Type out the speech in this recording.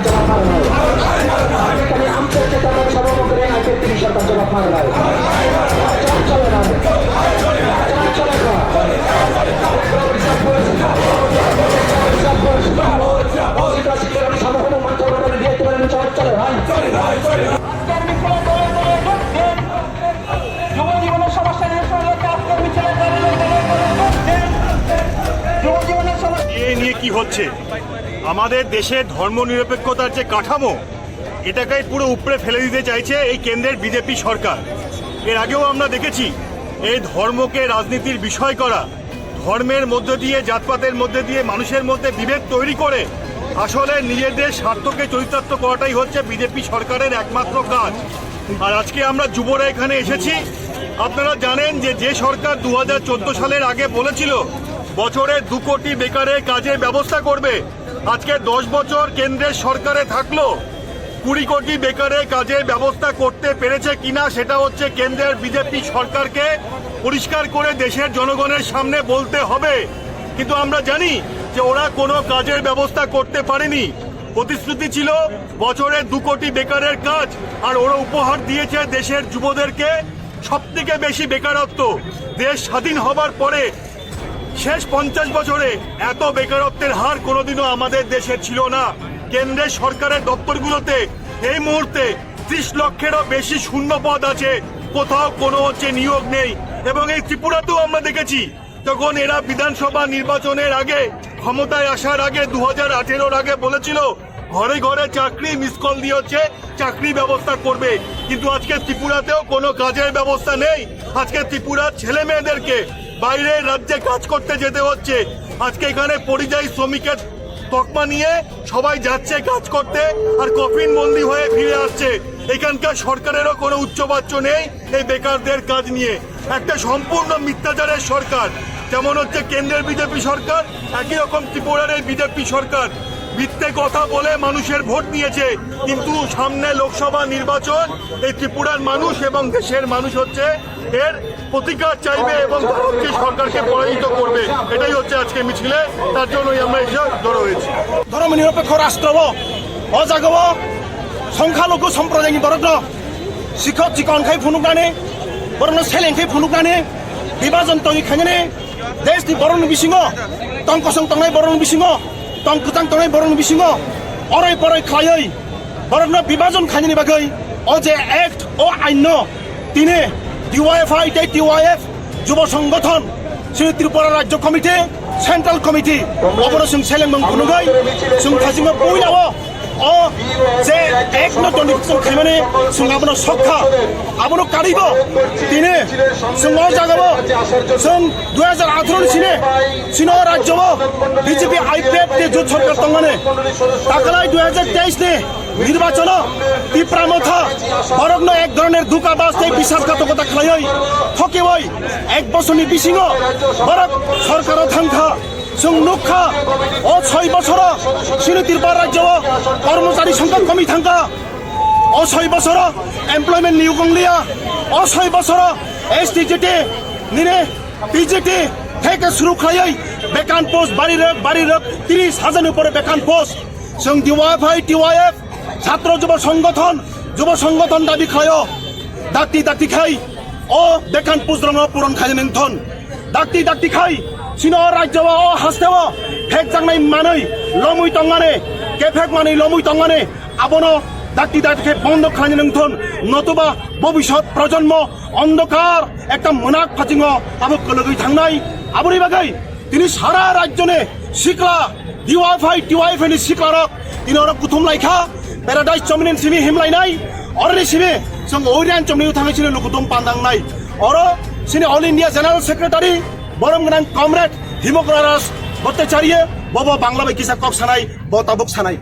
জবাব মারে নাই। আমি আন্তর্জাতিক সভাপতি আইপিএল সরকার জবাব মারে নাই। চলে না চলে সাধারণ মন্ত্রণালয় দিয়ে চলে চলে ভাই যুবজীবনের সমস্যা নিয়ে নিয়ে কি হচ্ছে আমাদের দেশের ধর্মনিরপেক্ষতার যে কাঠামো এটাকে পুরো উপরে ফেলে দিতে চাইছে এই কেন্দ্রের বিজেপি সরকার। এর আগেও আমরা দেখেছি এই ধর্মকে রাজনীতির বিষয় করা, ধর্মের মধ্যে দিয়ে জাতপাতের মধ্যে দিয়ে মানুষের মধ্যে বিভেদ তৈরি করে আসলে নিজেদের স্বার্থকে চরিতার্থ করাটাই হচ্ছে বিজেপি সরকারের একমাত্র কাজ। আর আজকে আমরা যুবরা এখানে এসেছি। আপনারা জানেন যে সরকার 2014 সালের আগে বলেছিল বছরে 2 কোটি বেকারের কাজের ব্যবস্থা করবে, আজকে 10 বছর কেন্দ্রের সরকারে থাকলো 20 কোটি বেকারের কাজের ব্যবস্থা করতে পেরেছে কিনা সেটা হচ্ছে কেন্দ্রের বিজেপি সরকারকে পরিষ্কার করে দেশের জনগণের সামনে বলতে হবে। কিন্তু আমরা জানি যে ওরা কোনো কাজের ব্যবস্থা করতে পারেনি। প্রতিশ্রুতি ছিল বছরে 2 কোটি বেকারের কাজ, আর ওরা উপহার দিয়েছে দেশের যুবদেরকে সবথেকে বেশি বেকারত্ব। দেশ স্বাধীন হবার পরে শেষ 50 বছরে এত বেকারত্বের হার কোনোদিনও আমাদের দেশে ছিল না। কেন্দ্রের সরকারের দপ্তরগুলোতে এই মুহূর্তে 30 লক্ষেরও বেশি শূন্য পদ আছে, কোথাও কোনো নিয়োগ নেই। এবং এই ত্রিপুরাতেও আমরা দেখেছি তখন এরা বিধানসভা নির্বাচনের আগে ক্ষমতায় আসার আগে 2018-র আগে বলেছিল ঘরে ঘরে চাকরি মিস কল দিয়ে চাকরি ব্যবস্থা করবে, কিন্তু আজকে ত্রিপুরাতেও কোনো কাজের ব্যবস্থা নেই। আজকে ত্রিপুরার ছেলে মেয়েদেরকে বাইরের রাজ্যে কাজ করতে যেতে হচ্ছে। আজকে এখানে পরিযায়ী শ্রমিকের তকমা নিয়ে সবাই যাচ্ছে কাজ করতে আর কফিন বন্দি হয়ে ফিরে আসছে। এখানকার সরকারেরও কোনো উচ্চবাচ্য নেই এই বেকারদের কাজ নিয়ে। একটা সম্পূর্ণ মিথ্যাচারের সরকার, যেমন হচ্ছে কেন্দ্রের বিজেপি সরকার, একই রকম ত্রিপুরার এই বিজেপি সরকার মিথ্যে কথা বলে মানুষের ভোট নিয়েছে। কিন্তু সামনে লোকসভা নির্বাচন, এই ত্রিপুরার মানুষ এবং দেশের মানুষ হচ্ছে এর প্রতিকার চাইবে এবং ভারতকে সরকারকে পরাজিত করবে। এটাই হচ্ছে আজকে মিছিলে, তার জন্যই আমরা এসে জড়ো হয়েছি। ধর্মনিরপেক্ষ রাষ্ট্র অজাগব সংখ্যালঘু সম্প্রদায়नि বরগ্ন শিক্ষক চিকনखाय फुनुकनानै बरनो सेलेंखाय फुनुकनानै बिभाजन तंगिखायनो देशनि बर'नि बिसिङाव तंकसं तंनाय बर'नि बिसिङाव तंकुतां तंनाय बर'नि बिसिङाव अराय पराय खायै बरनो बिभाजन खायनि बागै अ जे एक्ट अ आइन तिनि DYFI DYF যুব সংগঠন শ্রী ত্রিপুরা রাজ্য কমিটি সেন্ট্রাল কমিটি অপারেশন সেলেংমং फुनुगै जों थाजिमा बयनावो अ जे एक न डोनेशन खायमाने जों आबनो सखा आबनो कारिबो तिने जों न जागाबो जों 2018 सिने सिनो राज्यबो बीजेपी आईपीएफ के जुट सरकार तंगाने ताकलाय 2023 ने নির্বাচন তীব্রামথা বরগ্ন এক ধরনের দুকাবাস বিশ্বাসঘাতকতা খাই থকেবই 1 বছরনি বিসিङ বরক সরকার থাংখা जों नुखा अ 6 বছর सिनि त्रिपुरा राज्य कर्मचारी संख्या कमी थांखा अ 6 বছর एमप्लयमेंट नियोग गंलिया अ 6 বছর एसटीजेटी निने पीजेटी থেকে শুরু খাই বেকান পোস্ট বাড়ি রক 30,000 উপরে বেকান পোস্ট जों DYFI DYF ছাত্র যুব সংগঠন দাবি খায় দাক্তি খাই ও বেকান পোস্ট রং পূরণ খাই নেংথন দাক্তি খাই सिनो राज्य हास्तेव फेक जांनाय मानै लमुई तंगाने केफेक मानै लमुई तंगाने आबनो दाक्ति बंद खालामनो नोंथन नतुबा भबिष्यत प्रजन्म अंधकार एक मोनाक फाथिङ आबो कलगै थांनाय आबोनि बागै तिनि सारा राज्यने सिक्ला DYFI नि सिक्लारक तिनि अर कुथुम लाइखा पेराडाइस चमनिन सिमि हिमलायनाय अरनि सिमि जों ओरियान चमनिउ थांगासिनो लुकुदुम पान्दांनाय अर सिनि ऑल इंडिया जनरल सेक्रेटारि बरम गोनां कमरेड हिमग्रारास भट्टाचार्य बबो बांला बायकिसा कक सानाय ब ताबुक सानाय